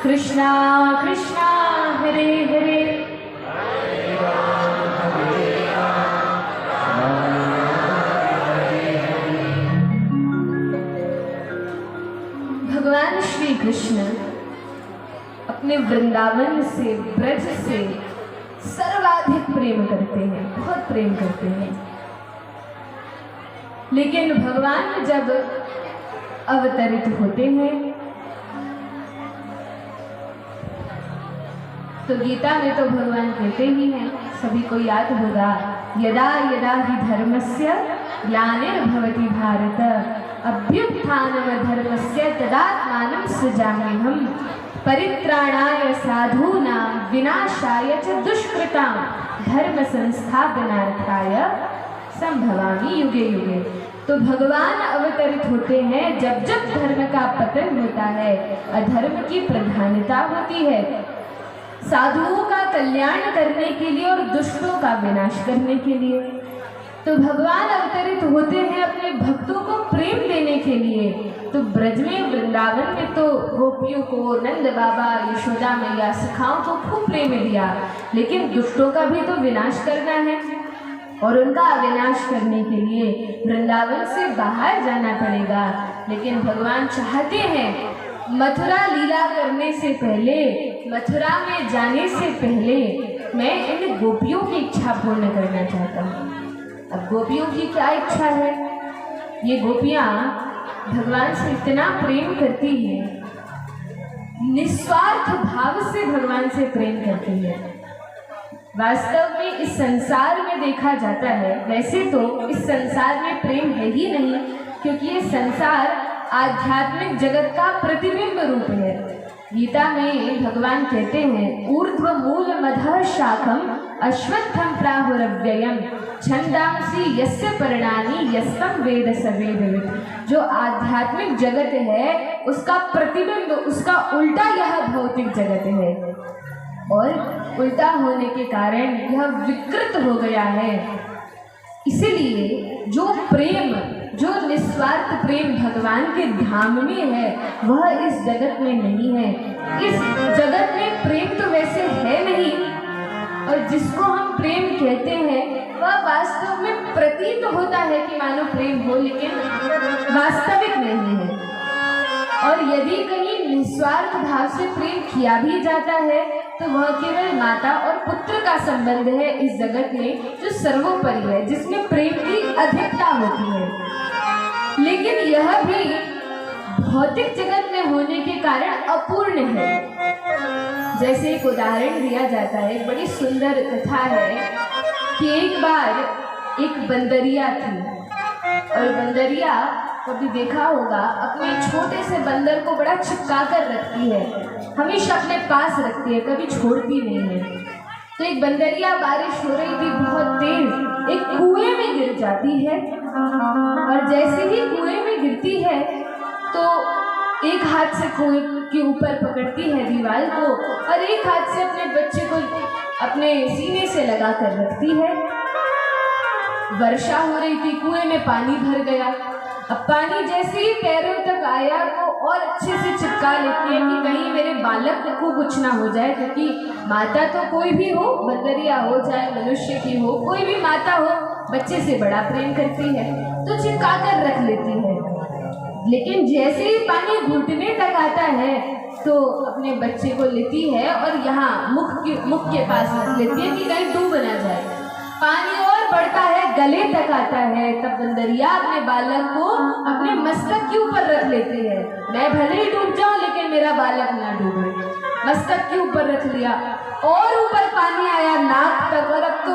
कृष्णा कृष्णा हरे हरे भगवान श्री कृष्ण अपने वृंदावन से, ब्रज से सर्वाधिक प्रेम करते हैं, बहुत प्रेम करते हैं। लेकिन भगवान जब अवतरित होते हैं तो गीता में तो भगवान कहते ही हैं, सभी को याद होगा, यदा यदा हि धर्मस्य ग्लानिर्भवति भारत अभ्युत्थानमधर्मस्य तदात्मानं सृजाम्यहम् परित्राणाय साधूनां विनाशाय च दुष्कृतां धर्म संस्थापनार्थाय संभवामि युगे युगे। तो भगवान अवतरित होते हैं जब जब धर्म का पतन होता है, अधर्म की प्रधानता होती है, साधुओं का कल्याण करने के लिए और दुष्टों का विनाश करने के लिए। तो भगवान अवतरित होते हैं अपने भक्तों को प्रेम देने के लिए। तो ब्रज में, वृंदावन में तो गोपियों को नंद बाबा, यशोदा मैया, सखाओं को खूब प्रेम दिया, लेकिन दुष्टों का भी तो विनाश करना है और उनका विनाश करने के लिए वृंदावन से बाहर जाना पड़ेगा। लेकिन भगवान चाहते हैं मथुरा लीला करने से पहले, मथुरा में जाने से पहले मैं इन गोपियों की इच्छा पूर्ण करना चाहता हूँ। अब गोपियों की क्या इच्छा है? ये गोपियाँ भगवान से इतना प्रेम करती हैं, निस्वार्थ भाव से भगवान से प्रेम करती हैं। वास्तव में इस संसार में देखा जाता है, वैसे तो इस संसार में प्रेम है ही नहीं, क्योंकि ये संसार आध्यात्मिक जगत का प्रतिबिंब रूप है। गीता में भगवान कहते हैं, ऊर्ध्व मूल मधः शाखम अश्वत्थम प्राहुरव्ययम छंदांसी यस्य पर्णानि यस्तम वेद स वेदवित्। जो आध्यात्मिक जगत है उसका प्रतिबिंब, उसका उल्टा यह भौतिक जगत है, और उल्टा होने के कारण यह विकृत हो गया है। इसीलिए जो प्रेम, जो निस्वार्थ प्रेम भगवान के धाम में है, वह इस जगत में नहीं है। इस जगत में प्रेम तो वैसे है नहीं, और जिसको हम प्रेम कहते हैं वह वास्तव में प्रतीत होता है कि मानो प्रेम हो, लेकिन वास्तविक नहीं है। और यदि कहीं निस्वार्थ भाव से प्रेम किया भी जाता है तो वह केवल माता और पुत्र का संबंध है इस जगत में, जो सर्वोपरि है, जिसमें प्रेम की अधिकता होती है। लेकिन यह भी भौतिक जगत में होने के कारण अपूर्ण है। जैसे एक उदाहरण दिया जाता है, बड़ी सुंदर कथा है कि एक बार एक बंदरिया थी, और बंदरिया कभी देखा होगा अपने छोटे से बंदर को बड़ा चिपका कर रखती है, हमेशा अपने पास रखती है, कभी छोड़ती नहीं है। तो एक बंदरिया, बारिश हो रही थी बहुत तेज, एक कुएं में गिर जाती है, और जैसे ही कुएं में गिरती है तो एक हाथ से कुएं के ऊपर पकड़ती है दीवार को, और एक हाथ से अपने बच्चे को अपने सीने से लगा कर रखती है। वर्षा हो रही थी, कुएं में पानी भर गया। अब पानी जैसे ही पैरों तक आया तो और अच्छे से चिपका लेती है कि कहीं मेरे बालक को कुछ ना हो जाए, क्योंकि माता तो कोई भी हो, बंदरिया हो चाहे मनुष्य की हो, कोई भी माता हो, बच्चे से बड़ा प्रेम करती है, तो चिपका कर रख लेती है। लेकिन जैसे ही पानी घुटने तक आता है तो अपने बच्चे को लेती है और यहाँ मुख के पास रख लेती है कि कहीं डूब ना जाए। पानी और बढ़ता है, गले तक आता है, तब बंदरिया अपने बालक को अपने मस्तक के ऊपर रख लेती है। मैं भले ही डूब जाऊं लेकिन मेरा बालक ना डूबे, मस्तक के ऊपर रख लिया। और ऊपर पानी आया नाक तक, और अब तो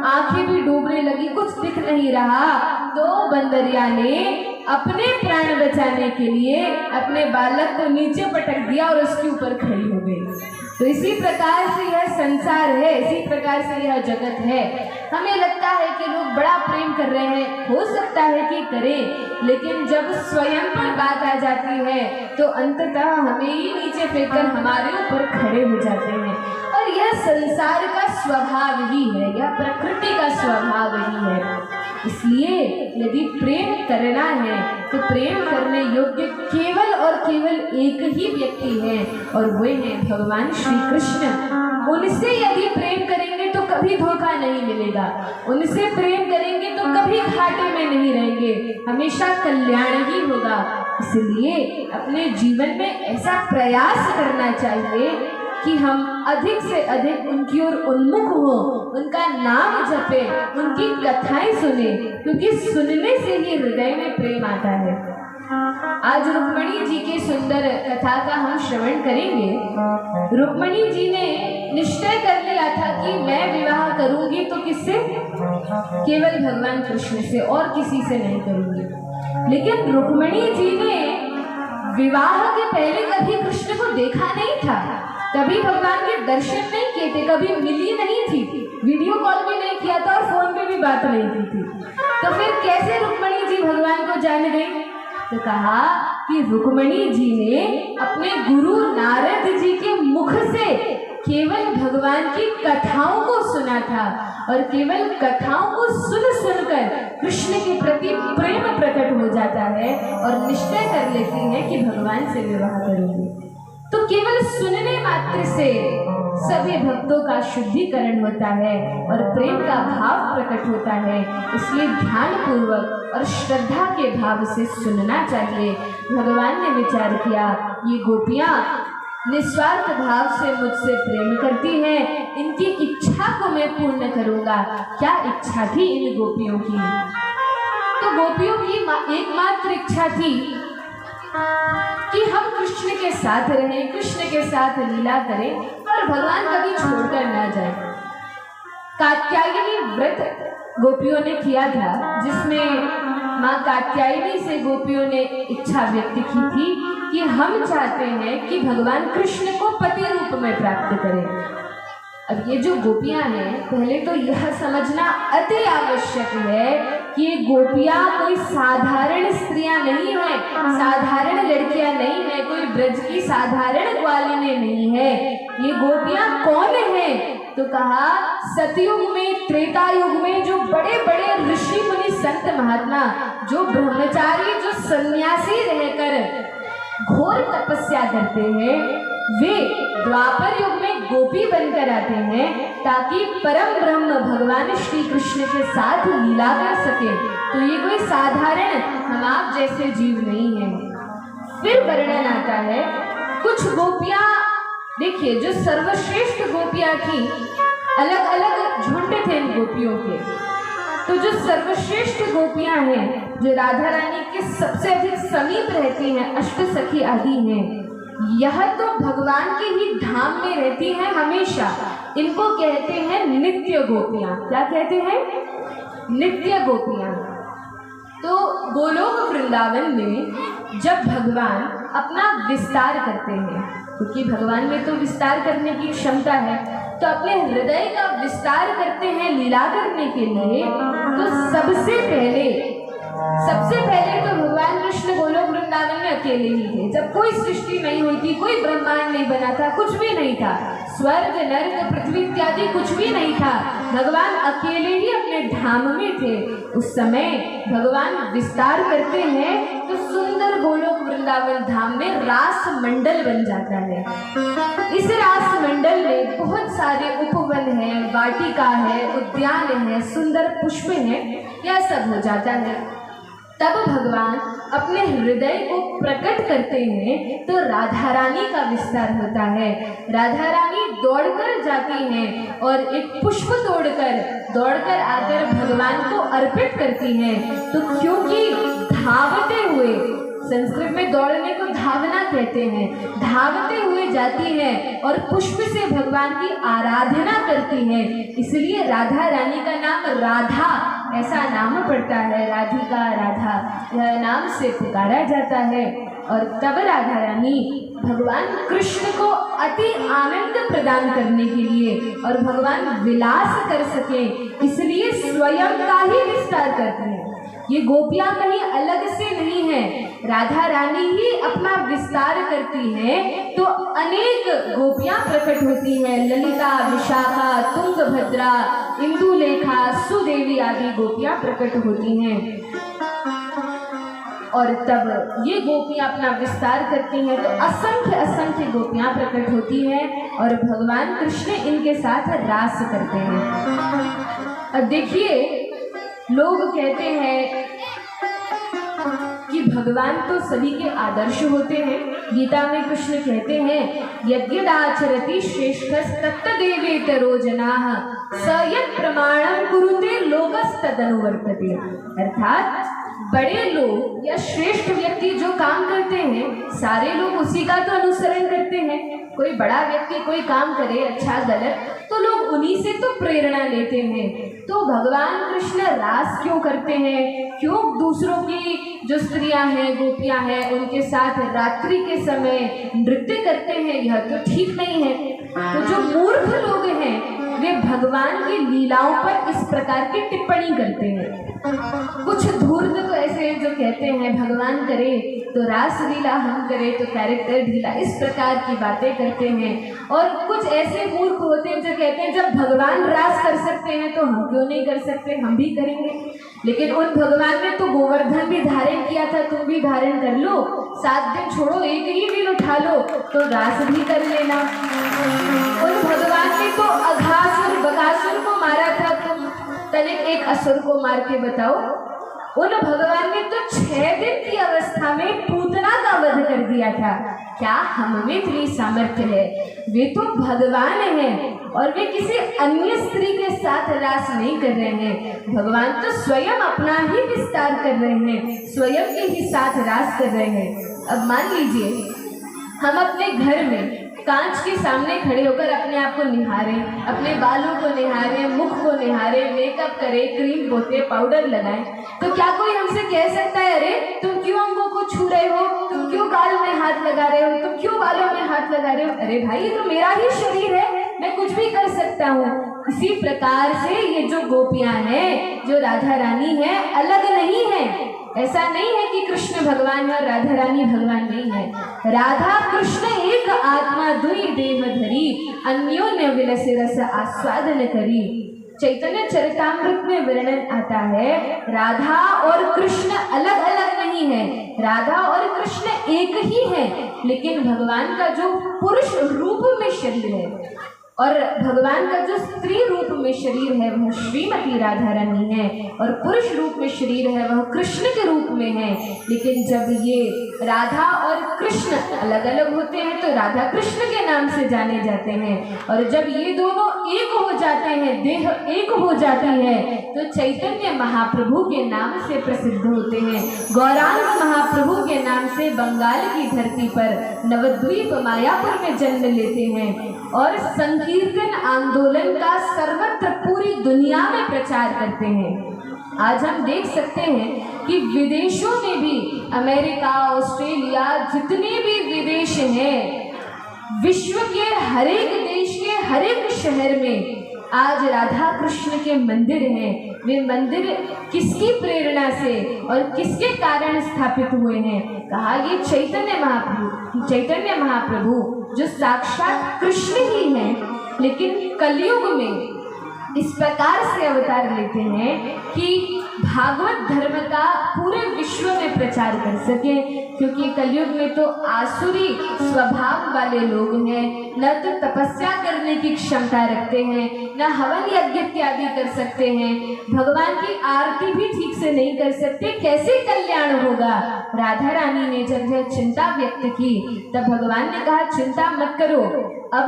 आंखें भी डूबने लगी, कुछ दिख नहीं रहा। तो बंदरिया ने अपने प्राण बचाने के लिए अपने बालक को नीचे पटक दिया और उसके ऊपर खड़ी हो गई। तो इसी प्रकार से यह संसार है, इसी प्रकार से यह जगत है। हमें लगता है कि लोग बड़ा प्रेम कर रहे हैं, हो सकता है कि करें, लेकिन जब स्वयं पर बात आ जाती है तो अंततः हमें ही नीचे फेंककर हमारे ऊपर खड़े हो जाते हैं। और यह संसार का स्वभाव ही है, यह प्रकृति का स्वभाव ही है। इसलिए यदि प्रेम करना है तो प्रेम करने योग्य केवल और केवल एक ही व्यक्ति है और वे हैं भगवान श्री कृष्ण। उनसे यदि प्रेम करेंगे तो कभी धोखा नहीं मिलेगा, उनसे प्रेम करेंगे तो कभी घाटे में नहीं रहेंगे, हमेशा कल्याण ही होगा। इसलिए अपने जीवन में ऐसा प्रयास करना चाहिए कि हम अधिक से अधिक उनकी ओर उन्मुख हो, उनका नाम जपे, उनकी कथाएं सुने, क्योंकि सुनने से ही हृदय में प्रेम आता है। आज रुक्मणी जी के सुंदर कथा का हम श्रवण करेंगे। रुक्मणी जी ने निश्चय कर लिया था कि मैं विवाह करूंगी तो किससे? केवल भगवान कृष्ण से, और किसी से नहीं करूंगी। लेकिन रुक्मणी जी ने विवाह के पहले कभी कृष्ण को देखा नहीं था, कभी भगवान के दर्शन नहीं किए थे, कभी मिली नहीं थी, वीडियो कॉल भी नहीं किया था और फोन पे भी बात नहीं की थी। तो फिर कैसे रुक्मणी जी भगवान को जान गई? तो कहा कि रुक्मणी जी ने अपने गुरु नारद जी के मुख से केवल भगवान की कथाओं को सुना था और केवल कथाओं को सुन सुनकर कृष्ण के प्रति प्रेम प्रकट हो जाता है और निश्चय कर लेती है कि भगवान से विवाह करूंगी। तो केवल सुनने मात्र से सभी भक्तों का शुद्धिकरण होता है और प्रेम का भाव प्रकट होता है। इसलिए ध्यान पूर्वक और श्रद्धा के भाव से सुनना चाहिए। भगवान ने विचार किया, ये गोपियां निस्वार्थ भाव से मुझसे प्रेम करती हैं, इनकी इच्छा को मैं पूर्ण करूंगा। क्या इच्छा थी इन गोपियों की? तो गोपियों की एकमात्र इच्छा थी कि हम कृष्ण के साथ रहें, कृष्ण के साथ लीला करें और भगवान कभी छोड़कर ना जाए। कात्यायनी व्रत गोपियों ने किया था, जिसमें माँ कात्यायनी से गोपियों ने इच्छा व्यक्त की थी कि हम चाहते हैं कि भगवान कृष्ण को पति रूप में प्राप्त करें। अब ये जो गोपियां हैं, पहले तो यह समझना अति आवश्यक है कि ये गोपियां कोई साधारण स्त्रियां नहीं है, साधारण लड़कियां नहीं है, कोई ब्रज की साधारण ग्वालिनी नहीं है। ये गोपियां कौन है? तो कहा सतयुग में, त्रेता युग में जो बड़े बड़े ऋषि मुनि संत महात्मा, जो ब्रह्मचारी, जो सन्यासी रहकर घोर तपस्या करते हैं, वे द्वापर युग में गोपी बनकर आते हैं ताकि परम ब्रह्म भगवान श्री कृष्ण के साथ लीला कर सके। तो ये कोई साधारण हम आप जैसे जीव नहीं है। फिर वर्णन आता है, कुछ गोपियां, देखिए जो सर्वश्रेष्ठ गोपियां थी, अलग अलग झुंड थे इन गोपियों के। तो जो सर्वश्रेष्ठ गोपियां हैं, जो राधा रानी के सबसे अधिक समीप रहती हैं, अष्ट सखी आदि हैं, यह तो भगवान के ही धाम में रहती हैं हमेशा। इनको कहते हैं नित्य गोपियां। क्या कहते हैं? नित्य गोपियां। तो गोलोक वृंदावन में जब भगवान अपना विस्तार करते हैं, क्योंकि भगवान में तो विस्तार करने की क्षमता है, तो अपने हृदय का विस्तार करते हैं लीला करने के लिए। तो सबसे पहले तो भगवान कृष्ण गोलोक वृंदावन में अकेले ही थे। जब कोई सृष्टि नहीं हुई थी, कोई ब्रह्मांड नहीं बना था, कुछ भी नहीं था, स्वर्ग नर्क पृथ्वी इत्यादि कुछ भी नहीं था, भगवान अकेले ही अपने धाम में थे। उस समय भगवान विस्तार करते हैं तो सुंदर गोलोक वृंदावन धाम में रास मंडल बन जाता है। इस रास मंडल में बहुत सारे उपवन है, वाटिका है, उद्यान है, सुंदर पुष्प है, यह सब हो जाता है। तब भगवान अपने हृदय को प्रकट करते हैं तो राधा रानी का विस्तार होता है। राधा रानी दौड़कर जाती हैं और एक पुष्प दौड़कर आकर भगवान को अर्पित करती हैं। तो क्योंकि धावते हुए, संस्कृत में दौड़ने को धावना कहते हैं, धावते हुए जाती है और पुष्प से भगवान की आराधना करती है, इसलिए राधा रानी का नाम राधा ऐसा नाम पड़ता है। राधिका, राधा, यह नाम से पुकारा जाता है। और तब राधा रानी भगवान कृष्ण को अति आनंद प्रदान करने के लिए और भगवान विलास कर सके, इसलिए स्वयं का ही विस्तार करती है। ये गोपियां कहीं अलग से नहीं है, राधा रानी ही अपना विस्तार करती हैं तो अनेक गोपियां प्रकट होती हैं। ललिता, विशाखा, तुंगभद्रा, इंदुलेखा, सुदेवी आदि गोपियां प्रकट होती हैं। और तब ये गोपियाँ अपना विस्तार करती हैं तो असंख्य असंख्य गोपियाँ प्रकट होती हैं और भगवान कृष्ण इनके साथ रास करते हैं। अब देखिए, लोग कहते हैं कि भगवान तो सभी के आदर्श होते हैं। गीता में कृष्ण कहते हैं यज्ञदाचरति श्रेष्ठस्तत्तदेवेतरो जनाः स यत् प्रमाणं कुरुते लोकस्तदनुवर्तते। अर्थात बड़े लोग या श्रेष्ठ व्यक्ति जो काम करते हैं सारे लोग उसी का तो अनुसरण करते हैं। कोई बड़ा व्यक्ति कोई काम करे अच्छा गलत तो लोग उन्हीं से तो प्रेरणा लेते हैं। तो भगवान कृष्ण रास क्यों करते हैं, क्यों दूसरों की जो स्त्रियां हैं गोपियां हैं उनके साथ रात्रि के समय नृत्य करते हैं, यह तो ठीक नहीं है। तो जो मूर्ख लोग हैं वे भगवान की लीलाओं पर इस प्रकार की टिप्पणी करते हैं। कुछ धूर्त तो ऐसे हैं जो कहते हैं भगवान करे तो रास लीला, हम करें तो कैरेक्टर ढीला, इस प्रकार की बातें करते हैं। और कुछ ऐसे मूर्ख होते हैं जो कहते हैं जब भगवान रास कर सकते हैं तो हम क्यों नहीं कर सकते, हम भी करेंगे। लेकिन उन भगवान ने तो गोवर्धन भी धारण किया था, तुम भी धारण कर लो, 7 दिन छोड़ो, एक ही दिन उठा लो तो रास भी कर लेना। उन भगवान ने तो अघासुर बकासुर को मारा था, तुम तनिक एक असुर को मार के बताओ। उन भगवान ने तो 6 दिन की अवस्था में पूतना का वध कर दिया था। क्या हम में इतनी सामर्थ्य है? वे तो भगवान हैं और वे किसी अन्य स्त्री के साथ रास नहीं कर रहे हैं। भगवान तो स्वयं अपना ही विस्तार कर रहे हैं, स्वयं के ही साथ रास कर रहे हैं। अब मान लीजिए हम अपने घर में कांच के सामने खड़े होकर अपने आप को निहारें, अपने बालों को निहारें, मुख को निहारें, मेकअप करें, क्रीम पोते, पाउडर लगाएं, तो क्या कोई हमसे कह सकता है अरे तुम क्यों अंगों को छू रहे हो, तुम क्यों गाल में हाथ लगा रहे हो, तुम क्यों बालों में हाथ लगा रहे हो? अरे भाई ये तो मेरा ही शरीर है, मैं कुछ भी कर सकता हूँ। इसी प्रकार से ये जो गोपियां हैं, जो राधा रानी है, अलग नहीं है। ऐसा नहीं है कि कृष्ण भगवान है और राधा रानी भगवान नहीं है। राधा कृष्ण एक आत्मा दुई देह धरी, अन्योन्य विलस रस आस्वादन करी। चैतन्य चरितामृत में वर्णन आता है राधा और कृष्ण अलग अलग नहीं है, राधा और कृष्ण एक ही है। लेकिन भगवान का जो पुरुष रूप में शरीर है और भगवान का जो स्त्री रूप में शरीर है वह श्रीमती राधा रानी है और पुरुष रूप में शरीर है वह कृष्ण के रूप में है। लेकिन जब ये राधा और कृष्ण अलग अलग होते हैं तो राधा कृष्ण के नाम से जाने जाते हैं, और जब ये दोनों एक हो जाते हैं, देह एक हो जाती है, तो चैतन्य महाप्रभु के नाम से प्रसिद्ध होते हैं। गौरांग महाप्रभु के नाम से बंगाल की धरती पर नवद्वीप मायापुर में जन्म लेते हैं और संकीर्तन आंदोलन का सर्वत्र पूरी दुनिया में प्रचार करते हैं। आज हम देख सकते हैं कि विदेशों में भी, अमेरिका, ऑस्ट्रेलिया, जितने भी विदेश हैं, विश्व के हर एक देश के हर एक शहर में आज राधा कृष्ण के मंदिर हैं। वे मंदिर किसकी प्रेरणा से और किसके कारण स्थापित हुए हैं? कहा ये चैतन्य महाप्रभु जो साक्षात कृष्ण ही हैं, लेकिन कलयुग में इस प्रकार से अवतार लेते हैं कि भागवत धर्म का पूरे विश्व में प्रचार कर सके। क्योंकि कलयुग में तो आसुरी स्वभाव वाले लोग हैं, न तो तपस्या करने की क्षमता रखते हैं, न हवन यज्ञ इत्यादि कर सकते हैं, भगवान की आरती भी ठीक से नहीं कर सकते, कैसे कल्याण होगा? राधा रानी ने जब यह चिंता व्यक्त की तब भगवान ने कहा चिंता मत करो, अब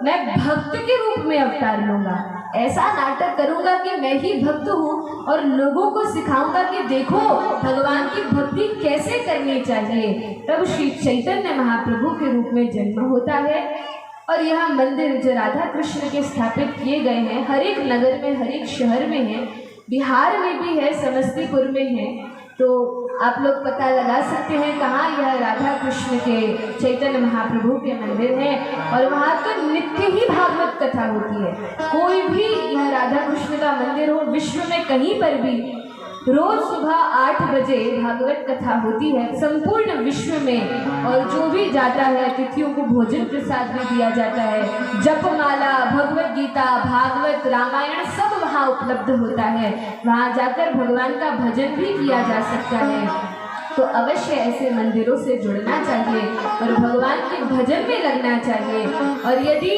मैं भक्त के रूप में अवतार लूंगा, ऐसा नाटक करूंगा कि मैं ही भक्त हूँ और लोगों को सिखाऊंगा कि देखो भगवान की भक्ति कैसे करनी चाहिए। तब श्री चैतन्य महाप्रभु के रूप में जन्म होता है। और यह मंदिर जो राधा कृष्ण के स्थापित किए गए हैं, हर एक नगर में, हर एक शहर में है, बिहार में भी है, समस्तीपुर में है। तो आप लोग पता लगा सकते हैं कहाँ यह राधा कृष्ण के चैतन्य महाप्रभु के मंदिर है। और वहाँ तो नित्य ही भागवत कथा होती है। कोई भी यह राधा कृष्ण का मंदिर हो, विश्व में कहीं पर भी रोज सुबह 8 बजे भागवत कथा होती है संपूर्ण विश्व में। और जो भी जाता है अतिथियों को भोजन प्रसाद भी दिया जाता है। जपमाला, भगवत गीता, भागवत, रामायण सब वहाँ उपलब्ध होता है। वहाँ जाकर भगवान का भजन भी किया जा सकता है। तो अवश्य ऐसे मंदिरों से जुड़ना चाहिए और भगवान के भजन में लगना चाहिए। और यदि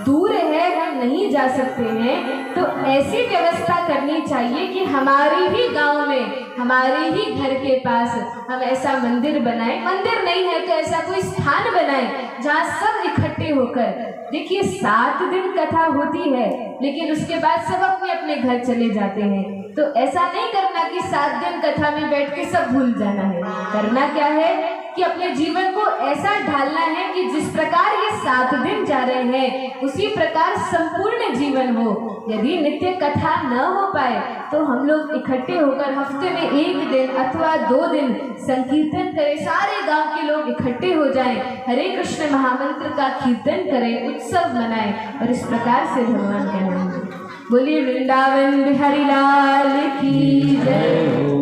दूर है, हम नहीं जा सकते हैं, तो ऐसी व्यवस्था करनी चाहिए कि हमारे ही गांव में, हमारे ही घर के पास हम ऐसा मंदिर बनाएं। मंदिर नहीं है तो ऐसा कोई स्थान बनाएं जहां सब इकट्ठे होकर, देखिए 7 दिन कथा होती है लेकिन उसके बाद सब अपने अपने घर चले जाते हैं। तो ऐसा नहीं करना कि 7 दिन कथा में बैठ के सब भूल जाना है। करना क्या है कि अपने जीवन को ऐसा ढालना है कि जिस प्रकार ये 7 दिन जा रहे हैं उसी प्रकार संपूर्ण जीवन हो। यदि नित्य कथा न हो पाए तो हम लोग इकट्ठे होकर हफ्ते में 1 दिन अथवा 2 दिन संकीर्तन करें, सारे गांव के लोग इकट्ठे हो जाएं, हरे कृष्ण महामंत्र का कीर्तन करें, उत्सव मनाएं और इस प्रकार से भगवान का नाम लें। बोलिए वृंदावन बिहारी लाल की जय।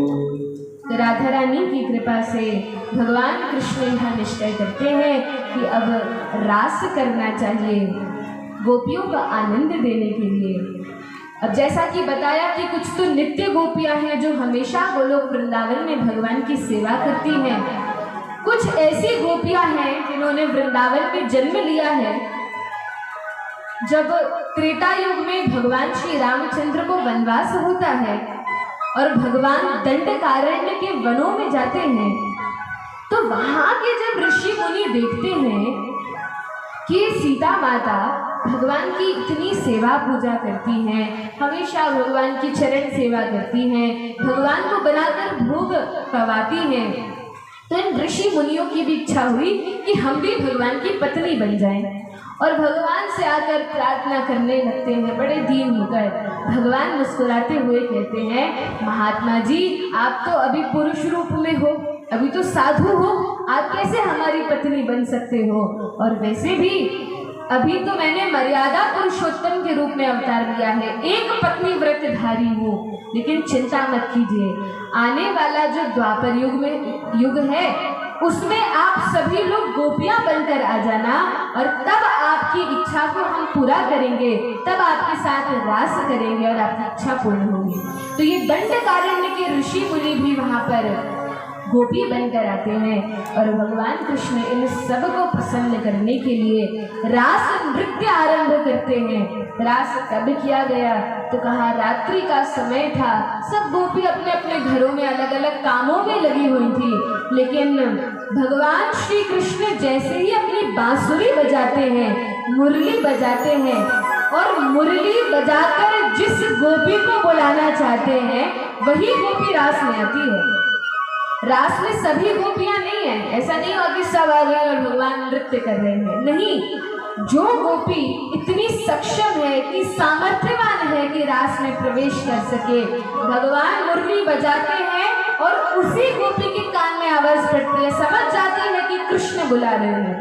तो राधा रानी की कृपा से भगवान कृष्ण यह निश्चय करते हैं कि अब रास करना चाहिए गोपियों का आनंद देने के लिए। अब जैसा कि बताया कि कुछ तो नित्य गोपियां हैं जो हमेशा गोलोक वृंदावन में भगवान की सेवा करती हैं, कुछ ऐसी गोपियां हैं जिन्होंने वृंदावन में जन्म लिया है। जब त्रेता युग में भगवान श्री रामचंद्र को वनवास होता है और भगवान दंडकारण्य के वनों में जाते हैं, तो वहां के जब ऋषि मुनि देखते हैं कि सीता माता भगवान की इतनी सेवा पूजा करती हैं, हमेशा भगवान की चरण सेवा करती हैं, भगवान को बनाकर भोग खवाती हैं, तो इन ऋषि मुनियों की भी इच्छा हुई कि हम भी भगवान की पत्नी बन जाएं और भगवान से आकर प्रार्थना करने लगते हैं बड़े दीन होकर। भगवान मुस्कुराते हुए कहते हैं, महात्मा जी आप तो अभी पुरुष रूप में हो, अभी तो साधु हो, आप कैसे हमारी पत्नी बन सकते हो? और वैसे भी अभी तो मैंने मर्यादा पुरुषोत्तम के रूप में अवतार लिया है, एक पत्नी व्रतधारी हूँ। लेकिन चिंता मत कीजिए, आने वाला जो द्वापर युग है उसमें आप सभी लोग गोपियां बनकर आ जाना और तब आपकी इच्छा को हम पूरा करेंगे, तब आपके साथ रास करेंगे और आपकी इच्छा पूर्ण होगी। तो ये दंडकारण्य के ऋषि मुनि भी वहां पर गोपी बनकर आते हैं और भगवान कृष्ण इन सब को प्रसन्न करने के लिए रास नृत्य आरंभ करते हैं। रास कब किया गया तो कहा रात्रि का समय था, सब गोपी अपने अपने घरों में अलग अलग कामों में लगी हुई थी, लेकिन भगवान श्री कृष्ण जैसे ही अपनी बांसुरी बजाते हैं, मुरली बजाते हैं और मुरली बजाकर जिस गोपी को बुलाना चाहते हैं वही गोपी रास में आती है। रास में सभी गोपियां नहीं है, ऐसा नहीं हो कि सब आ गए और भगवान नृत्य कर रहे हैं, नहीं। जो गोपी इतनी सक्षम है कि सामर्थ्यवान है कि रास में प्रवेश कर सके, भगवान मुरली बजाते हैं और उसी गोपी के कान में आवाज पड़ती है, समझ जाती है कि कृष्ण बुला रहे हैं।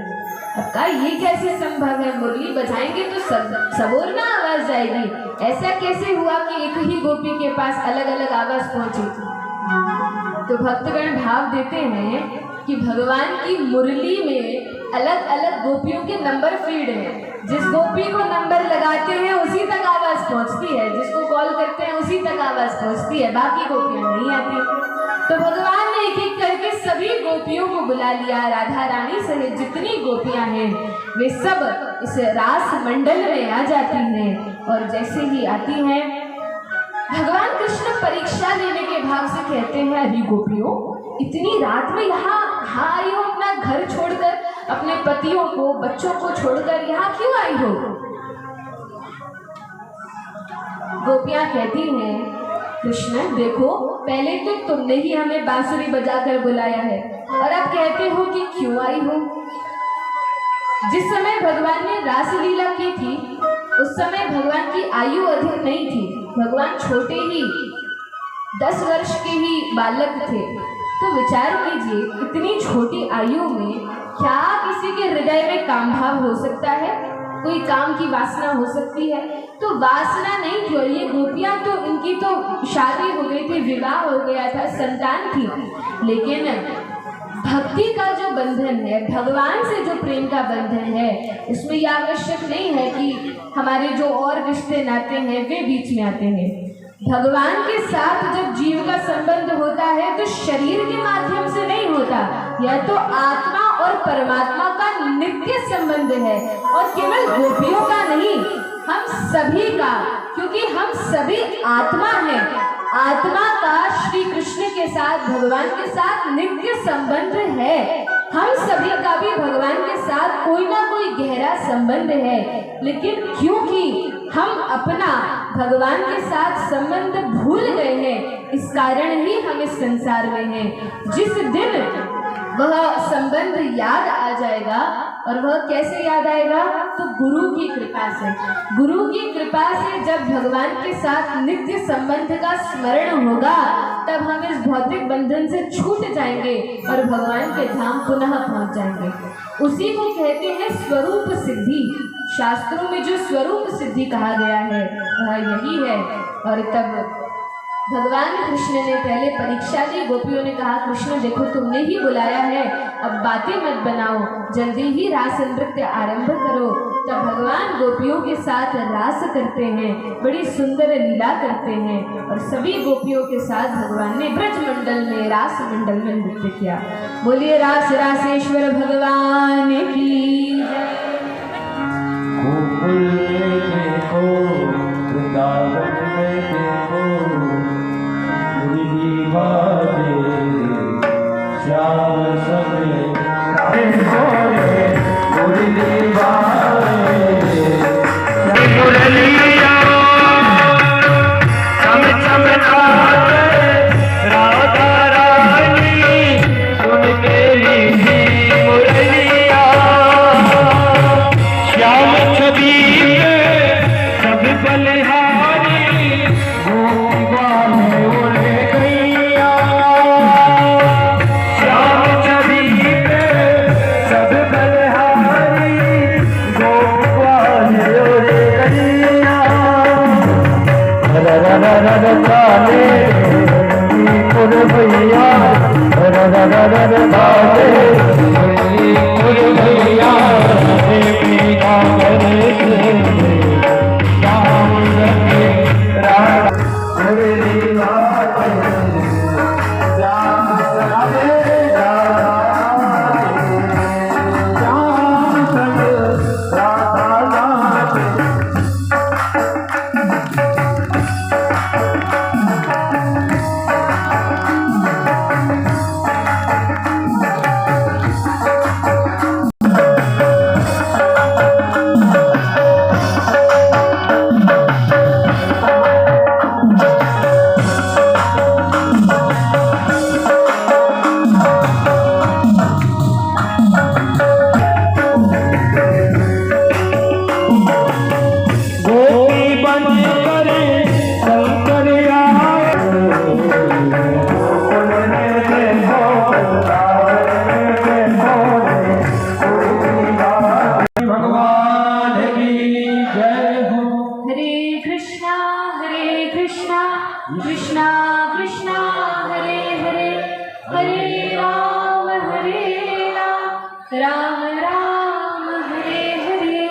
अब कहा ये कैसे संभव है, मुरली बजाएंगे तो सबोर ना आवाज जाएगी, ऐसा कैसे हुआ कि एक ही गोपी के पास अलग अलग आवाज पहुंची थी? तो भक्तगण भाव देते हैं कि भगवान की मुरली में अलग अलग गोपियों के नंबर फीड है, जिस गोपी को नंबर लगाते हैं उसी तक आवाज पहुंचती है, जिसको कॉल करते हैं उसी तक आवाज पहुंचती है, बाकी गोपियां नहीं आती। तो भगवान ने एक एक करके सभी गोपियों को बुला लिया, राधा रानी सहित जितनी गोपियां हैं वे सब इस रास मंडल में आ जाती हैं। और जैसे ही आती हैं भगवान कृष्ण परीक्षा लेने के भाव से कहते हैं, अभी गोपियों इतनी रात में यहाँ आई हो, अपना घर छोड़कर, अपने पतियों को बच्चों को छोड़कर यहाँ क्यों आई हो? गोपियां कहती हैं, कृष्ण देखो पहले तो तुमने ही हमें बांसुरी बजाकर बुलाया है और अब कहते हो कि क्यों आई हो। जिस समय भगवान ने रासलीला की थी उस समय भगवान की आयु अधिक नहीं थी, भगवान छोटे ही 10 वर्ष के ही बालक थे। तो विचार कीजिए इतनी छोटी आयु में क्या किसी के हृदय में काम भाव हो सकता है, कोई काम की वासना हो सकती है? तो वासना नहीं थी। और ये गोपियां तो इनकी तो शादी हो गई थी, विवाह हो गया था, संतान थी, लेकिन भक्ति का जो बंधन है, भगवान से जो प्रेम का बंधन है, उसमें यह आवश्यक नहीं है कि हमारे जो और रिश्ते नाते हैं वे बीच में आते हैं। भगवान के साथ जब जीव का संबंध होता है तो शरीर के माध्यम से नहीं होता, यह तो आत्मा और परमात्मा का नित्य संबंध है, और केवल गोपियों का नहीं, हम सभी का, क्योंकि हम सभी आत्मा हैं। आत्मा का श्री कृष्ण के साथ, भगवान के साथ नित्य संबंध है। हम सभी का भी भगवान के साथ कोई ना कोई गहरा संबंध है, लेकिन क्योंकि हम अपना भगवान के साथ संबंध भूल गए हैं, इस कारण ही हम इस संसार में हैं। जिस दिन वह संबंध याद आ जाएगा, और वह कैसे याद आएगा, तो गुरु की कृपा से। गुरु की कृपा से जब भगवान के साथ नित्य संबंध का स्मरण होगा, तब हम इस भौतिक बंधन से छूट जाएंगे और भगवान के धाम पुनः पहुंच जाएंगे। उसी को कहते हैं स्वरूप सिद्धि। शास्त्रों में जो स्वरूप सिद्धि कहा गया है वह यही है। और तब भगवान कृष्ण ने पहले परीक्षा दी। गोपियों ने कहा, कृष्ण देखो तुमने ही बुलाया है, अब बातें मत बनाओ, जल्दी ही रास नृत्य आरंभ करो। तब भगवान गोपियों के साथ रास करते हैं, बड़ी सुंदर लीला करते हैं, और सभी गोपियों के साथ भगवान ने ब्रज मंडल में, रास मंडल में नृत्य किया। बोलिए रास रासेश्वर भगवान की जय। कृष्णा कृष्णा हरे हरे, हरे राम राम राम हरे हरे।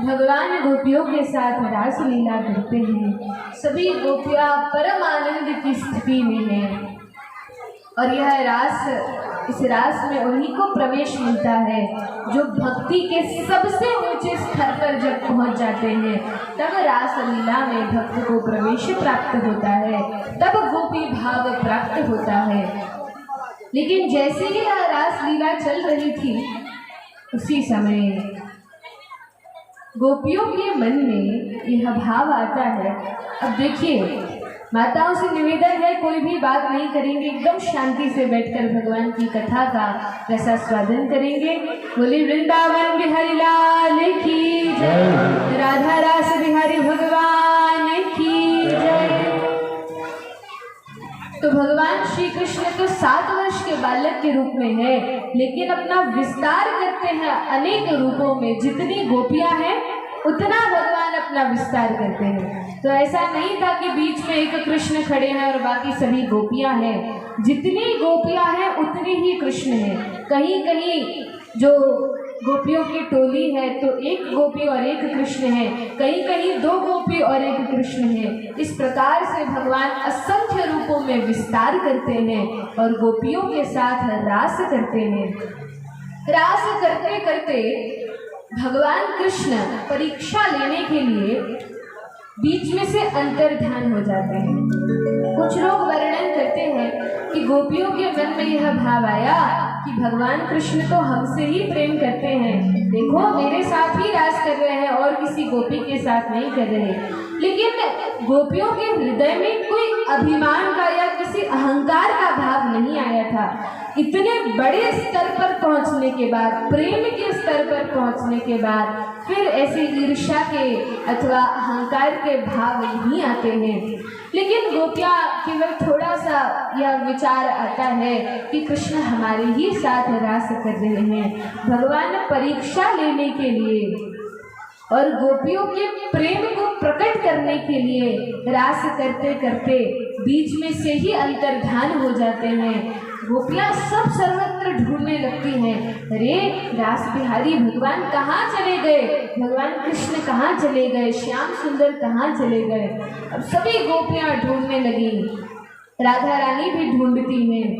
भगवान गोपियों के साथ रास लीला करते हैं। सभी गोपियाँ परम आनंद की स्थिति में हैं, और यह रास, इस रास में उन्हीं को प्रवेश मिलता है जो भक्ति के सबसे ऊंचे स्तर पर जब पहुंच जाते हैं, तब रास लीला में भक्त को प्रवेश प्राप्त होता है, तब गोपी भाव प्राप्त होता है। लेकिन जैसे ही यह रास लीला चल रही थी, उसी समय गोपियों के मन में यह भाव आता है। अब देखिए, माताओं से निवेदन है, कोई भी बात नहीं करेंगे, एकदम शांति से बैठकर भगवान की कथा का रसास्वादन करेंगे। बोली वृंदावन बिहारी लाल की जय, राधा रास बिहारी भगवान की जय। तो भगवान श्री कृष्ण तो 7 वर्ष के बालक के रूप में है, लेकिन अपना विस्तार करते हैं अनेक रूपों में। जितनी गोपियां हैं उतना भगवान अपना विस्तार करते हैं। तो ऐसा नहीं था कि बीच में एक कृष्ण खड़े हैं और बाकी सभी गोपियां हैं। जितनी गोपियां हैं उतने ही कृष्ण हैं। कहीं कहीं जो गोपियों की टोली है तो एक गोपी और एक कृष्ण है, कहीं कहीं दो गोपी और एक कृष्ण है। इस प्रकार से भगवान असंख्य रूपों में विस्तार करते हैं और गोपियों के साथ रास करते हैं। रास करते करते भगवान कृष्ण परीक्षा लेने के लिए बीच में से अंतर्ध्यान हो जाते हैं। कुछ लोग वर्णन करते हैं कि गोपियों के मन में यह भाव आया कि भगवान कृष्ण तो हमसे ही प्रेम करते हैं, देखो मेरे साथ ही रास कर रहे हैं और किसी गोपी के साथ नहीं कर रहे। लेकिन गोपियों के हृदय में कोई अभिमान का या किसी अहंकार का भाव नहीं आया था। इतने बड़े स्तर पर पहुंचने के बाद, प्रेम के स्तर पर पहुंचने के बाद फिर ऐसे ईर्ष्या के अथवा अहंकार के भाव नहीं आते हैं। लेकिन गोपियाँ केवल थोड़ा सा यह विचार आता है कि कृष्ण हमारे ही साथ रास कर रहे हैं। भगवान परीक्षा लेने के लिए और गोपियों के प्रेम को प्रकट करने के लिए रास करते करते बीच में से ही अंतर्धान हो जाते हैं। गोपियाँ सब सर्वत्र ढूंढने लगती हैं, अरे रास बिहारी भगवान कहाँ चले गए, भगवान कृष्ण कहाँ चले गए, श्याम सुंदर कहाँ चले गए। अब सभी गोपियाँ ढूंढने लगी, राधा रानी भी ढूंढती हैं,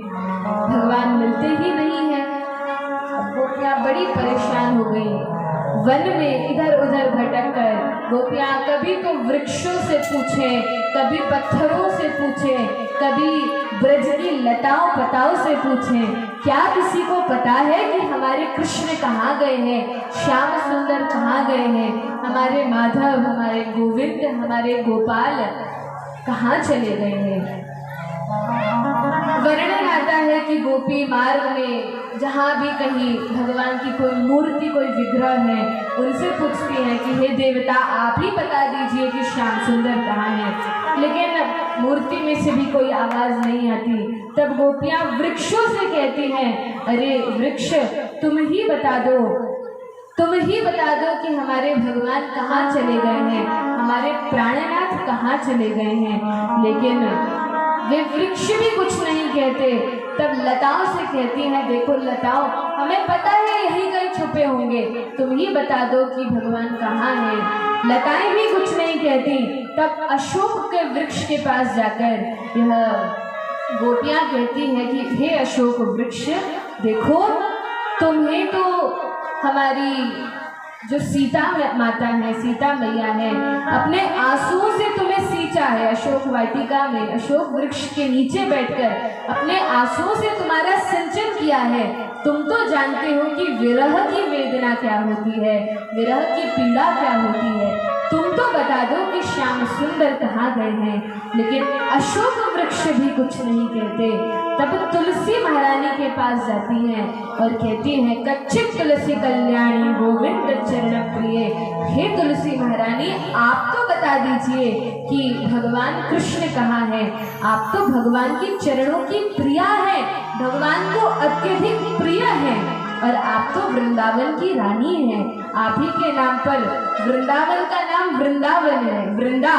भगवान मिलते ही नहीं हैं। अब गोपियाँ बड़ी परेशान हो गई। वन में इधर उधर भटक कर गोपियाँ कभी तो वृक्षों से पूछें, कभी पत्थरों से पूछें, कभी ब्रज की लताओं पताओं से पूछें, क्या किसी को पता है कि हमारे कृष्ण कहाँ गए हैं, श्याम सुंदर कहाँ गए हैं, हमारे माधव, हमारे गोविंद, हमारे गोपाल कहाँ चले गए हैं। वर्णन आता है कि गोपी मार्ग में जहाँ भी कहीं भगवान की कोई मूर्ति, कोई विग्रह है, उनसे पूछती हैं कि हे देवता आप ही बता दीजिए कि श्याम सुंदर कहाँ है। लेकिन मूर्ति में से भी कोई आवाज़ नहीं आती। तब गोपियाँ वृक्षों से कहती हैं, अरे वृक्ष तुम ही बता दो, तुम ही बता दो कि हमारे भगवान कहाँ चले गए हैं, हमारे प्राणनाथ कहाँ चले गए हैं। लेकिन वे वृक्ष भी कुछ नहीं कहते। तब लताओं से कहती हैं, देखो लताओं हमें पता है यहीं कहीं छुपे होंगे, तुम ही बता दो कि भगवान कहाँ है। लताएं भी कुछ नहीं कहती। तब अशोक के वृक्ष के पास जाकर यह गोपियाँ कहती हैं कि हे अशोक वृक्ष, देखो तुम्हें तो हमारी जो सीता माता है, सीता मैया है, अपने आंसुओं से तुम्हें सींचा है। अशोक वाटिका में अशोक वृक्ष के नीचे बैठकर अपने आंसुओं से तुम्हारा सिंचन किया है। तुम तो जानते हो कि विरह की वेदना क्या होती है, विरह की पीड़ा क्या होती है। तुम तो बता दो कि श्याम सुंदर कहाँ गए हैं। लेकिन अशोक वृक्ष भी कुछ नहीं कहते। तब तुलसी महारानी के पास जाती हैं और कहती हैं, कच्चित तुलसी कल्याणी गोविंद चरण प्रिय। हे तुलसी महारानी, आप तो बता दीजिए कि भगवान कृष्ण कहाँ है। आप तो भगवान की चरणों की प्रिया है, भगवान को अत्यधिक प्रिय है और आप तो वृंदावन की रानी हैं। आप ही के नाम पर वृंदावन का नाम वृंदावन है। वृंदा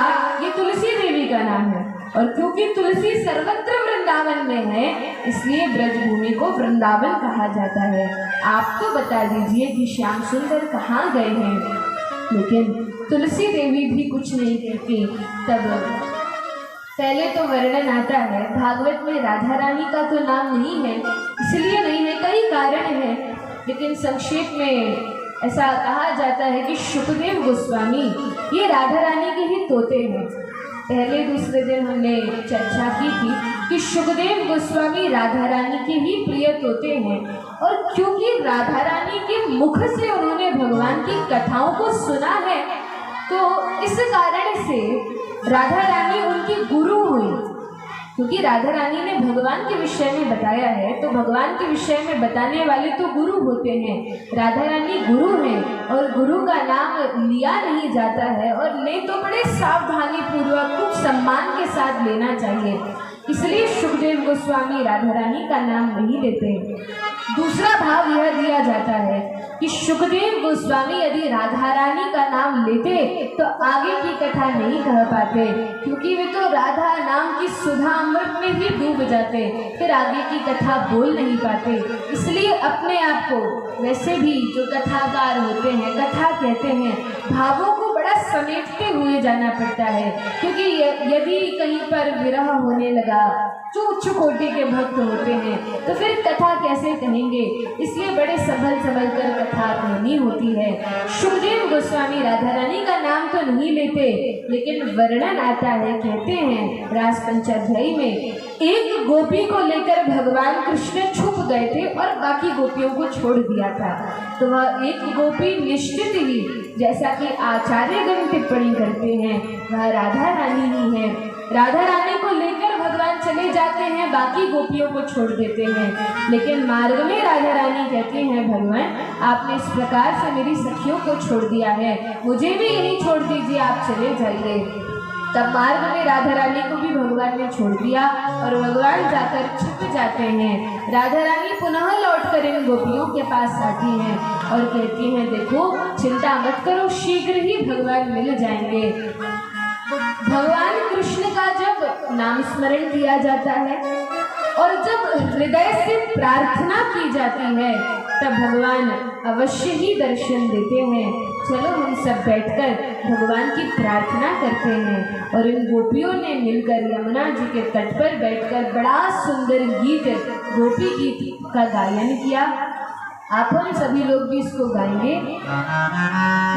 ये तुलसी देवी का नाम है और क्योंकि तुलसी सर्वत्र वृंदावन में है इसलिए ब्रजभूमि को वृंदावन कहा जाता है। आप तो बता दीजिए कि श्याम सुंदर कहाँ गए हैं। लेकिन तुलसी देवी भी कुछ नहीं कहती। तब पहले तो वर्णन आता है, भागवत में राधा रानी का तो नाम नहीं है, इसलिए नहीं है, कई कारण है। लेकिन संक्षेप में ऐसा कहा जाता है कि शुकदेव गोस्वामी ये राधा रानी के ही तोते हैं। पहले दूसरे दिन हमने चर्चा की थी कि शुकदेव गोस्वामी राधा रानी के ही प्रिय तोते हैं और क्योंकि राधा रानी के मुख से उन्होंने भगवान की कथाओं को सुना है तो इस कारण से राधा रानी उनकी गुरु हुई। क्योंकि राधा रानी ने भगवान के विषय में बताया है तो भगवान के विषय में बताने वाले तो गुरु होते हैं। राधा रानी गुरु हैं और गुरु का नाम लिया नहीं जाता है और ले तो बड़े सावधानी पूर्वक खूब सम्मान के साथ लेना चाहिए। इसलिए शुकदेव गोस्वामी राधा रानी का नाम नहीं लेते। दूसरा भाव यह दिया जाता है कि सुखदेव गोस्वामी यदि राधा रानी का नाम लेते तो आगे की कथा नहीं कह पाते, क्योंकि वे तो राधा नाम की सुधा अमृत में ही डूब जाते, फिर आगे की कथा बोल नहीं पाते। इसलिए अपने आप को, वैसे भी जो कथाकार होते हैं, कथा कहते हैं, भावों को बड़ा समेटते हुए जाना पड़ता है, क्योंकि यदि कहीं पर विरह होने लगा, जो उच्च कोटि के भक्त होते हैं, तो फिर कथा कैसे कहेंगे। इसलिए बड़े संभल संभल कर कथा कहनी होती है। सुखदेव गोस्वामी राधा रानी का नाम तो नहीं लेते, लेकिन वर्णन आता है, कहते हैं रास पंचाध्यायी में, एक गोपी को लेकर भगवान कृष्ण छुप गए थे और बाकी गोपियों को छोड़ दिया था। तो वह एक गोपी निश्चित ही, जैसा कि आचार्यगण टिप्पणी करते हैं, वह राधा रानी ही है। राधा रानी को लेकर भगवान चले जाते हैं, बाकी गोपियों को छोड़ देते हैं, लेकिन मार्ग में राधा रानी कहती हैं, भगवान आपने इस प्रकार से मेरी सखियों को छोड़ दिया है, मुझे भी यहीं छोड़ दीजिए, आप चले जाइए। तब मार्ग में राधा रानी को भी भगवान ने छोड़ दिया और भगवान जाकर छुप जाते हैं। राधा रानी पुनः लौटकर इन गोपियों के पास आती हैं और कहती हैं, देखो चिंता मत करो, शीघ्र ही भगवान मिल जाएंगे। भगवान कृष्ण का जब नाम स्मरण किया जाता है और जब हृदय से प्रार्थना की जाती है, तब भगवान अवश्य ही दर्शन देते हैं। चलो हम सब बैठकर भगवान की प्रार्थना करते हैं। और इन गोपियों ने मिलकर यमुना जी के तट पर बैठकर बड़ा सुंदर गीत, गोपी गीत का गायन किया। आप हम सभी लोग भी इसको गाएंगे।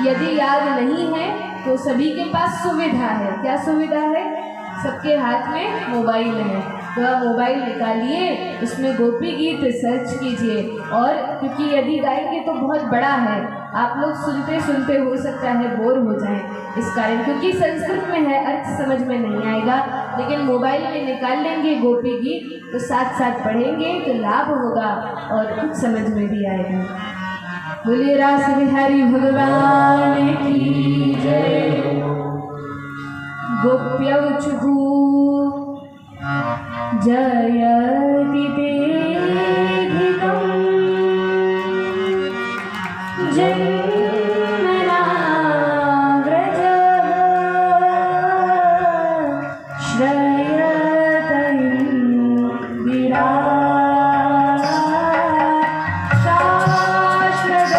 यदि याद नहीं है तो सभी के पास सुविधा है। क्या सुविधा है? सबके हाथ में मोबाइल है, तो आप मोबाइल निकालिए, उसमें गोपी गीत सर्च कीजिए। और क्योंकि यदि गाएंगे तो बहुत बड़ा है, आप लोग सुनते सुनते हो सकता है बोर हो जाएं, इस कारण, क्योंकि संस्कृत में है, अर्थ समझ में नहीं आएगा। लेकिन मोबाइल में निकाल लेंगे गोपी गीत तो साथ साथ पढ़ेंगे तो लाभ होगा और कुछ समझ में भी आएगा। बोलिए रास बिहारी भगवान की जय। गोप्यौचुः जयति देहिकम् जन्मना व्रजः श्रयतं विराट शाश्वत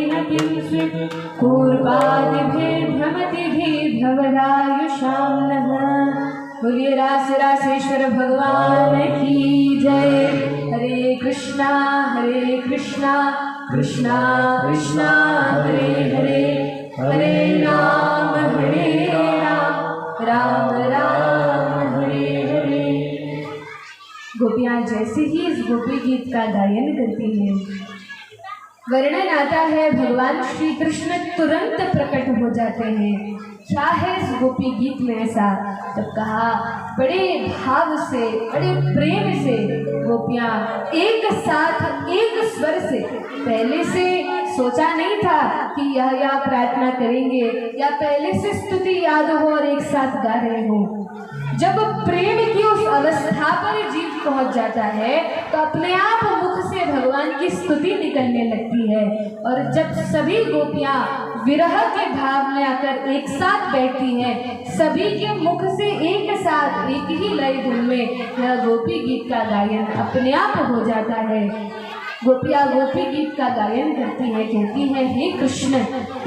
न किंचित् पूर्वादिभिर्भ्रमतिभिर्भवरायुषां नः। बोलिए रास रासेश्वर भगवान की जय। हरे कृष्णा कृष्णा कृष्णा हरे हरे, हरे राम राम राम हरे हरे। गोपियाँ जैसे ही इस गोपी गीत का गायन करती हैं, वर्णन आता है भगवान श्री कृष्ण तुरंत प्रकट हो जाते हैं। क्या है इस गोपी गीत में ऐसा? तब कहा बड़े भाव से, बड़े प्रेम से गोपियाँ एक साथ एक स्वर से, पहले से सोचा नहीं था कि यह प्रार्थना करेंगे या पहले से स्तुति याद हो और एक साथ गा रहे हो। जब प्रेम की उस अवस्था पर जीव पहुंच जाता है तो अपने आप मुख से भगवान की स्तुति निकलने लगती है। और जब सभी गोपियां विरह के भाव में आकर एक साथ बैठती हैं, सभी के मुख से एक साथ एक ही लय धुन में यह गोपी गीत का गायन अपने आप हो जाता है। गोपियाँ गोपी गीत का गायन करती है, कहती है हे कृष्ण,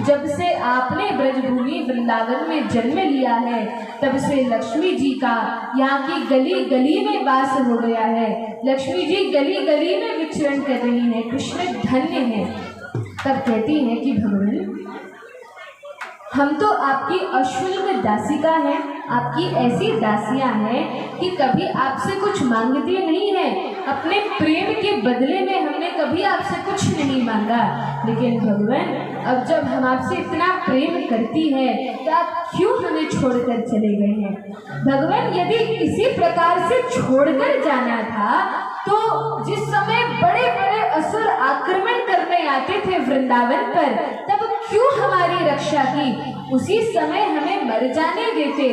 जब से आपने ब्रजभूमि वृंदावन में जन्म लिया है तब से लक्ष्मी जी का यहाँ की गली गली में वास हो गया है। लक्ष्मी जी गली गली में विचरण कर रही हैं, कृष्ण धन्य है। तब कहती है कि भगवान, हम तो आपकी अशुल्क दासिका हैं, आपकी ऐसी दासियां हैं कि कभी आपसे कुछ मांगती नहीं है। अपने प्रेम के बदले में हमने कभी आपसे कुछ नहीं मांगा, लेकिन भगवान अब जब हम आपसे इतना प्रेम करती हैं तो आप क्यों हमें छोड़कर चले गए हैं? भगवान यदि इसी प्रकार से छोड़कर जाना था तो जिस समय बड़े बड़े असुर आक्रमण करने आते थे वृंदावन पर, तब क्यों हमारी रक्षा की? उसी समय हमें मर जाने देते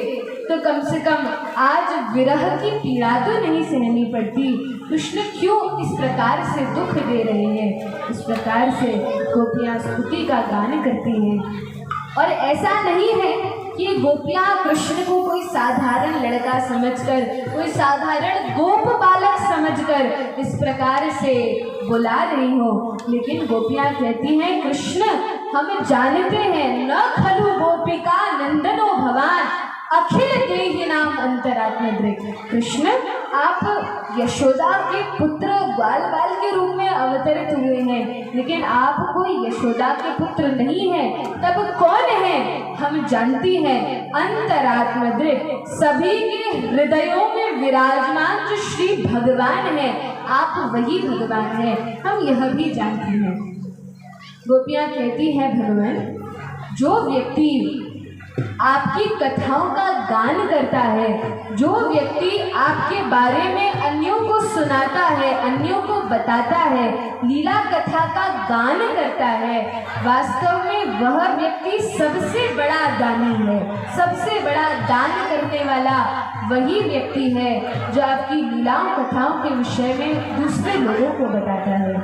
तो कम से कम आज विरह की पीड़ा तो नहीं सहनी पड़ती। कृष्ण क्यों इस प्रकार से दुख दे रहे हैं? इस प्रकार से गोपियाँ स्तुति का गान करती हैं। और ऐसा नहीं है कि गोपियाँ कृष्ण को कोई साधारण लड़का समझकर, कोई साधारण गोप बालक समझकर इस प्रकार से बुला रही हो, लेकिन गोपियाँ कहती हैं कृष्ण हम जानते हैं न खलु गोपिका नंदनो भवान अखिल देहि नाम अंतरात्मा दृक्। कृष्ण आप यशोदा के पुत्र ग्वाल बाल के रूप में अवतरित हुए हैं, लेकिन आप कोई यशोदा के पुत्र नहीं हैं। तब कौन है? हम जानती हैं अंतरात्मा दृक्, सभी के हृदयों में विराजमान जो श्री भगवान है, आप वही भगवान हैं, हम यह भी जानती हैं। गोपियाँ कहती हैं भगवान, जो व्यक्ति आपकी कथाओं का गान करता है, जो व्यक्ति आपके बारे में अन्यों को सुनाता है, अन्यों को बताता है, लीला कथा का गान करता है, वास्तव में वह व्यक्ति सबसे बड़ा दानी है। सबसे बड़ा दान करने वाला वही व्यक्ति है जो आपकी लीलाओं कथाओं के विषय में दूसरे लोगों को बताता है।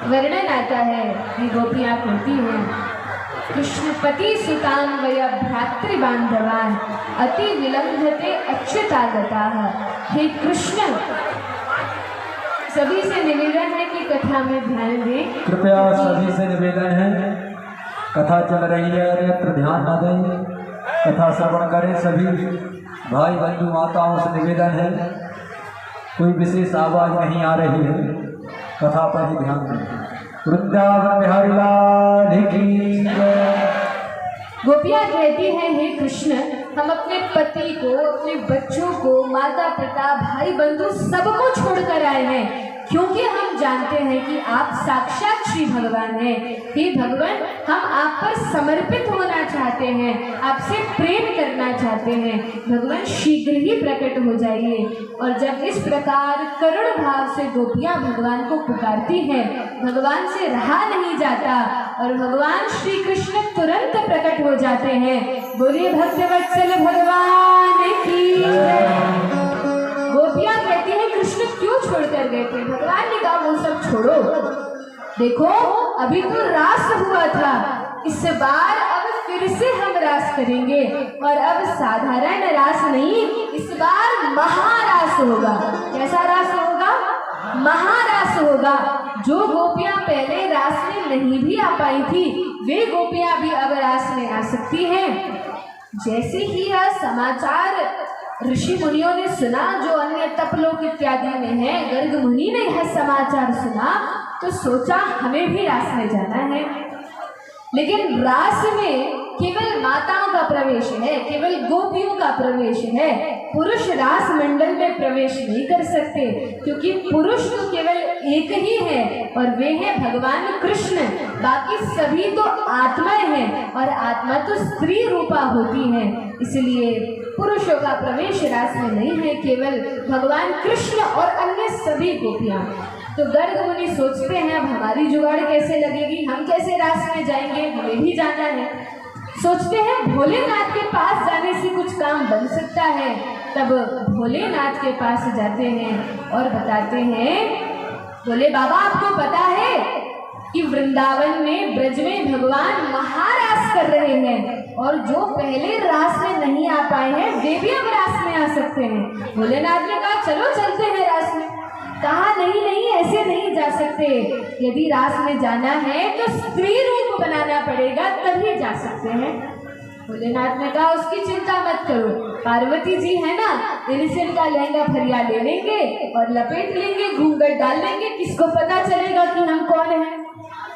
वर्णन आता है कि गोपियाँ कहती हैं कृष्णपति सुतान्वय भ्रातृबान्धवान् अति विलंघते अच्युतागताः। हे कृष्ण, सभी से निवेदन है कि कथा में ध्यान दें। कृपया सभी से निवेदन है, कथा चल रही है, अन्यत्र ध्यान न दें, कथा श्रवण करें। सभी भाई बंधु माताओं से निवेदन है, कोई विशेष आवाज नहीं आ रही है, कथा पर ही ध्यान दें। वृंदावन बिहारी लाल की जय। गोपियाँ कहती हैं हे कृष्ण, हम अपने पति को, अपने बच्चों को, माता पिता, भाई बंधु सबको छोड़कर आए हैं, क्योंकि हम जानते हैं कि आप साक्षात श्री भगवान हैं। हे भगवान, हम आप पर समर्पित होना चाहते हैं, आपसे प्रेम करना चाहते हैं। भगवान शीघ्र ही प्रकट हो जाइए। और जब इस प्रकार करुण भाव से गोपियाँ भगवान को पुकारती हैं, भगवान से रहा नहीं जाता और भगवान श्री कृष्ण तुरंत प्रकट हो जाते हैं। बोलिए भक्तवत्सल भगवान की जय। गोपियाँ कहती हैं कृष्ण क्यों छोड़कर गए थे? भगवान ने कहा वो सब छोड़ो, देखो अभी तो रास हुआ था, इस बार अब फिर से हम रास करेंगे और अब साधारण रास नहीं, इस बार महारास होगा। कैसा रास होगा? महारास होगा। जो गोपियां पहले रास में नहीं भी आ पाई थी, वे गोपियां भी अब रास में आ सकती हैं। जैसे ही यह समाचार ऋषि मुनियों ने सुना, जो अन्य तपलोक इत्यादि में है, गर्ग मुनि ने यह समाचार सुना तो सोचा हमें भी रास में जाना है। लेकिन रास में केवल माताओं का प्रवेश है, केवल गोपियों का प्रवेश है। पुरुष रास मंडल में प्रवेश नहीं कर सकते, क्योंकि पुरुष तो केवल एक ही है और वे हैं भगवान कृष्ण। बाकी सभी तो आत्माएं हैं और आत्मा तो स्त्री रूपा होती है, इसलिए पुरुषों का प्रवेश रास में नहीं है, केवल भगवान कृष्ण और अन्य सभी गोपियां। तो गर्ग मुनि सोचते हैं अब हमारी जुगाड़ कैसे लगेगी, हम कैसे रास में जाएंगे, हमें भी जाना है। सोचते हैं भोलेनाथ के पास जाने से कुछ काम बन सकता है। तब भोलेनाथ के पास जाते हैं और बताते हैं, बोले बाबा आपको पता है कि वृंदावन में ब्रज में भगवान महारास कर रहे हैं और जो पहले रास में नहीं आ पाए हैं वे भी अब रास में आ सकते हैं। भोलेनाथ ने कहा चलो चलते हैं रास में। कहा नहीं नहीं ऐसे नहीं जा सकते, यदि रास में जाना है तो स्त्री रूप बनाना पड़ेगा तभी जा सकते हैं। भोलेनाथ ने कहा उसकी चिंता मत करो, पार्वती जी है ना, इनसे का लहंगा फरिया ले लेंगे और लपेट लेंगे, घूंघट डाल लेंगे, किसको पता चलेगा कि हम कौन हैं।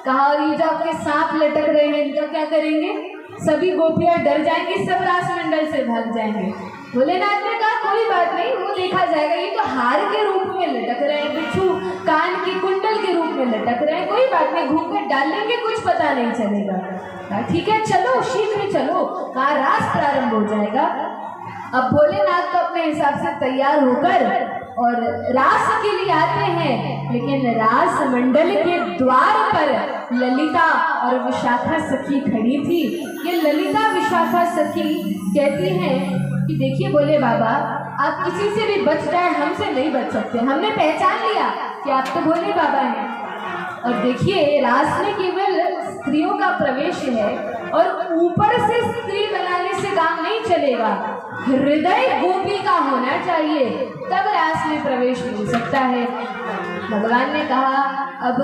कहा और ये जो आपके सांप लटक रहे हैं इनका क्या करेंगे, सभी गोपियां डर जाएंगी, सब रास मंडल से भाग जाएंगे। भोलेनाथ ने कहा कोई बात नहीं, वो देखा जाएगा, ये तो हार के रूप में लटक रहे हैं, बिच्छू कान की कुंडल के रूप में लटक रहे हैं, कोई बात नहीं, घूंघट डाल लेंगे, कुछ पता नहीं चलेगा। ठीक है चलो शीघ्र चलो, कहा रास प्रारंभ हो जाएगा। अब भोलेनाथ तो अपने हिसाब से तैयार होकर और रास के लिए आते हैं, लेकिन रास मंडल के द्वार पर ललिता और विशाखा सखी खड़ी थी। ये ललिता विशाखा सखी कहती हैं कि देखिए बोले बाबा आप किसी से भी बच जाए, हमसे नहीं बच सकते, हमने पहचान लिया कि आप तो भोले बाबा हैं। और देखिए रास में केवल स्त्रियों का प्रवेश है और ऊपर से स्त्री बनाने से काम नहीं चलेगा, हृदय गोपी का होना चाहिए, तब रास में प्रवेश मिल सकता है। भगवान ने कहा अब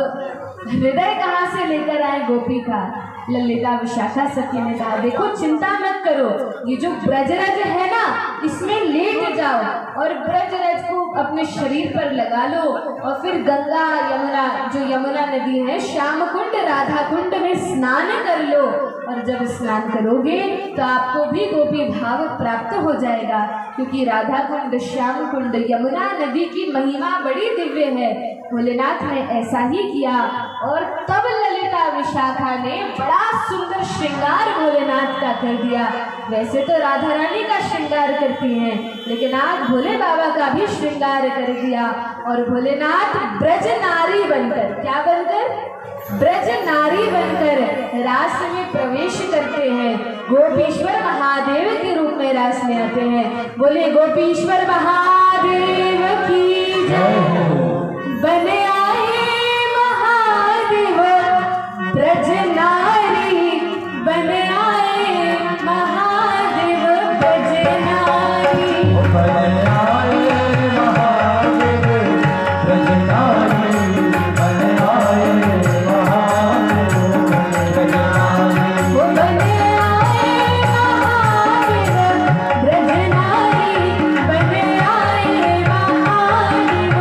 हृदय कहाँ से लेकर आए गोपी का। ललिता विशाखा सखी ने कहा देखो चिंता मत करो, ये जो ब्रजरज है ना इसमें लेट जाओ और ब्रजरज को अपने शरीर पर लगा लो और फिर गंगा यमुना, जो यमुना नदी है, श्याम कुंड राधा कुंड में स्नान कर लो और जब स्नान करोगे तो आपको भी गोपी भाव प्राप्त हो जाएगा, क्योंकि राधा कुंड, श्याम कुंड, यमुना नदी की महिमा बड़ी दिव्य है। भोलेनाथ ने ऐसा ही किया और तब ललिता विशाखा ने बड़ा सुंदर श्रृंगार भोलेनाथ का कर दिया। वैसे तो राधा रानी का श्रृंगार करती हैं, लेकिन आज भोले बाबा का भी श्रृंगार कर दिया और भोलेनाथ ब्रज नारी बनकर, क्या बनकर, ब्रज नारी बनकर रास में प्रवेश करते हैं। गोपीश्वर महादेव के रूप में रास में आते हैं। बोले गोपीश्वर महादेव की जय। बने आए महादेव ब्रज नारी, बने आए महादेव ब्रज नारी, बने आए महादेव ब्रज नारी, बने आए महादेव ब्रज नारी, बने आए महादेव ब्रज नारी, बने आए महादेव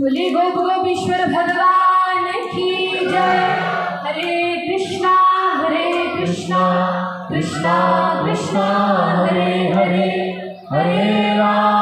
बोले गोप गोपीश्वर भगवान की जय। हरे कृष्णा कृष्णा कृष्णा हरे हरे, हरे राम